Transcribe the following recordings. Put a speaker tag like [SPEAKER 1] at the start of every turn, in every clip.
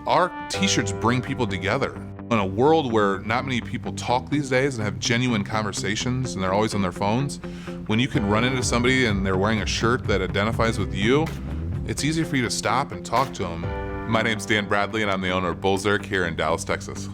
[SPEAKER 1] Our t-shirts bring people together. In a world where not many people talk these days and have genuine conversations and they're always on their phones, when you can run into somebody and they're wearing a shirt that identifies with you, it's easier for you to stop and talk to them. My name's Dan Bradley and I'm the owner of Bullzerk here in Dallas, Texas.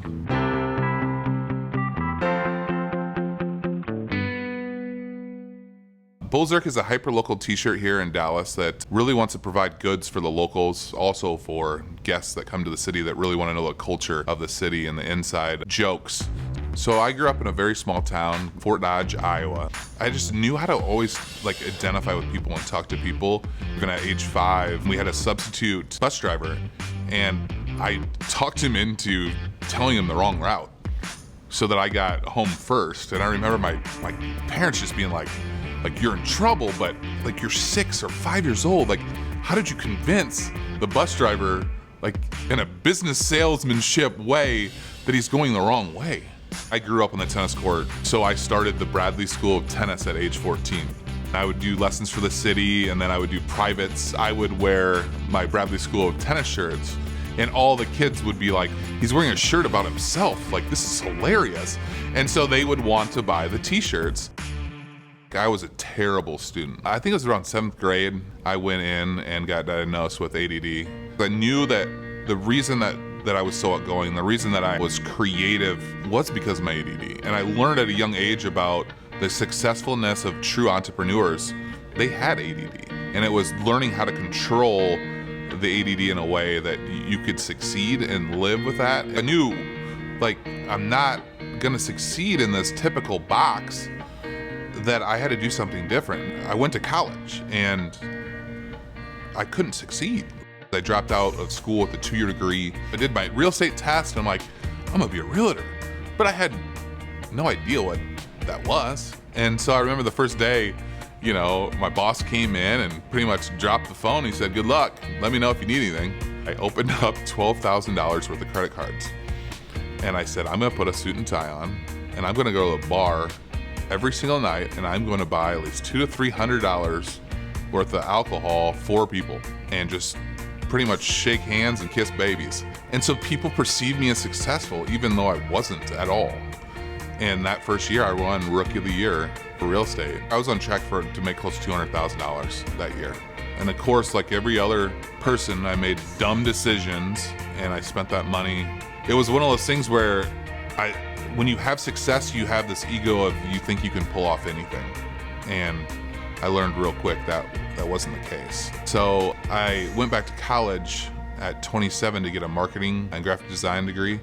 [SPEAKER 1] Bullzerk is a hyper-local t-shirt here in Dallas that really wants to provide goods for the locals, also for guests that come to the city that really want to know the culture of the city and the inside jokes. So I grew up in a very small town, Fort Dodge, Iowa. I just knew how to always identify with people and talk to people. Even at age 5, we had a substitute bus driver and I talked him into telling him the wrong route so that I got home first. And I remember my parents just being like, you're in trouble, but you're 6 or 5 years old. How did you convince the bus driver, in a business salesmanship way, that he's going the wrong way? I grew up on the tennis court, so I started the Bradley School of Tennis at age 14. I would do lessons for the city, and then I would do privates. I would wear my Bradley School of Tennis shirts, and all the kids would be like, he's wearing a shirt about himself. This is hilarious. And so they would want to buy the t-shirts. I was a terrible student. I think it was around 7th grade, I went in and got diagnosed with ADD. I knew that the reason that I was so outgoing, the reason that I was creative was because of my ADD. And I learned at a young age about the successfulness of true entrepreneurs. They had ADD. And it was learning how to control the ADD in a way that you could succeed and live with that. I knew, I'm not gonna succeed in this typical box, that I had to do something different. I went to college and I couldn't succeed. I dropped out of school with a 2-year degree. I did my real estate test and I'm gonna be a realtor. But I had no idea what that was. And so I remember the first day, my boss came in and pretty much dropped the phone. He said, good luck, let me know if you need anything. I opened up $12,000 worth of credit cards. And I said, I'm gonna put a suit and tie on and I'm gonna go to a bar every single night, and I'm going to buy at least $200 to $300 worth of alcohol for people and just pretty much shake hands and kiss babies. And so people perceived me as successful even though I wasn't at all. And that first year I won Rookie of the Year for real estate. I was on track to make close to $200,000 that year. And of course, like every other person, I made dumb decisions and I spent that money. It was one of those things where when you have success, you have this ego of you think you can pull off anything. And I learned real quick that wasn't the case. So I went back to college at 27 to get a marketing and graphic design degree.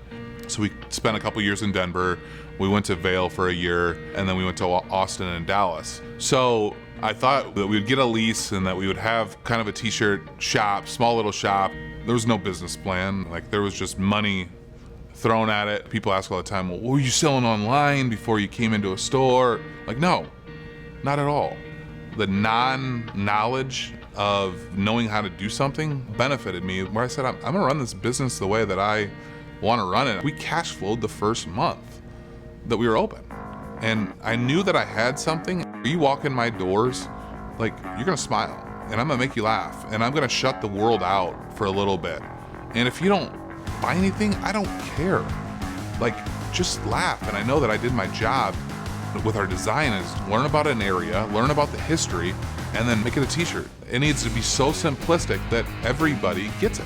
[SPEAKER 1] So we spent a couple years in Denver. We went to Vail for a year, and then we went to Austin and Dallas. So I thought that we'd get a lease and that we would have kind of a t-shirt shop, small little shop. There was no business plan. There was just money thrown at it. People ask all the time, well, were you selling online before you came into a store? No, not at all. The non-knowledge of knowing how to do something benefited me, where I said, I'm gonna run this business the way that I wanna run it. We cash flowed the first month that we were open. And I knew that I had something. You walk in my doors, you're gonna smile and I'm gonna make you laugh and I'm gonna shut the world out for a little bit. And if you don't buy anything, I don't care. Just laugh. And I know that I did my job with our design is learn about an area, learn about the history, and then make it a t-shirt. It needs to be so simplistic that everybody gets it.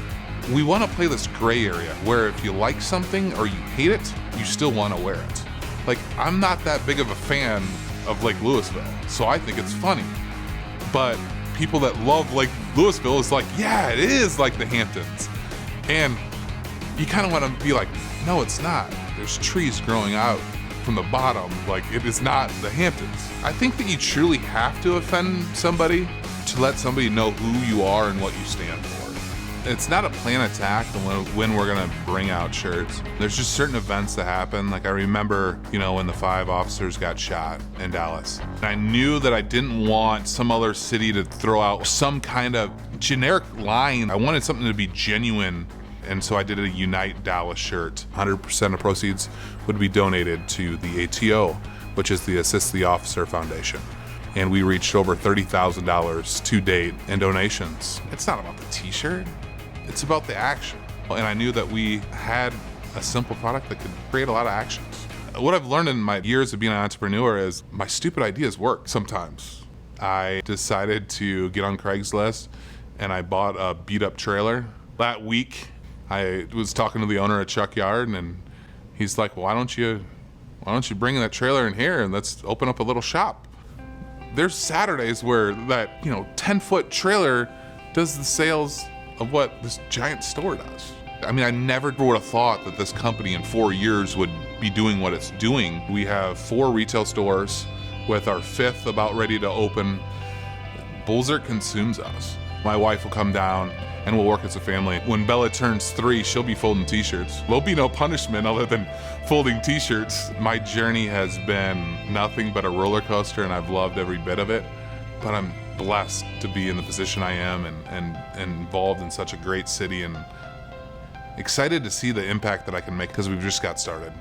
[SPEAKER 1] We want to play this gray area where if you like something or you hate it, you still want to wear it. I'm not that big of a fan of Lake Louisville, so I think it's funny. But people that love Lake Louisville is yeah, it is like the Hamptons. And you kind of want to be no, it's not. There's trees growing out from the bottom. It is not the Hamptons. I think that you truly have to offend somebody to let somebody know who you are and what you stand for. It's not a planned attack when we're gonna bring out shirts. There's just certain events that happen. I remember, when the 5 officers got shot in Dallas. And I knew that I didn't want some other city to throw out some kind of generic line. I wanted something to be genuine. And so I did a Unite Dallas shirt. 100% of proceeds would be donated to the ATO, which is the Assist the Officer Foundation. And we reached over $30,000 to date in donations. It's not about the t-shirt, it's about the action. And I knew that we had a simple product that could create a lot of actions. What I've learned in my years of being an entrepreneur is my stupid ideas work sometimes. I decided to get on Craigslist and I bought a beat up trailer. That week, I was talking to the owner at Chuck Yard and he's like, well, why don't you bring that trailer in here and let's open up a little shop. There's Saturdays where that 10-foot trailer does the sales of what this giant store does. I mean, I never would have thought that this company in 4 years would be doing what it's doing. We have 4 retail stores with our 5th about ready to open. Bullzerk consumes us. My wife will come down and we'll work as a family. When Bella turns 3, she'll be folding t-shirts. There'll be no punishment other than folding t-shirts. My journey has been nothing but a roller coaster and I've loved every bit of it. But I'm blessed to be in the position I am and involved in such a great city and excited to see the impact that I can make because we've just got started.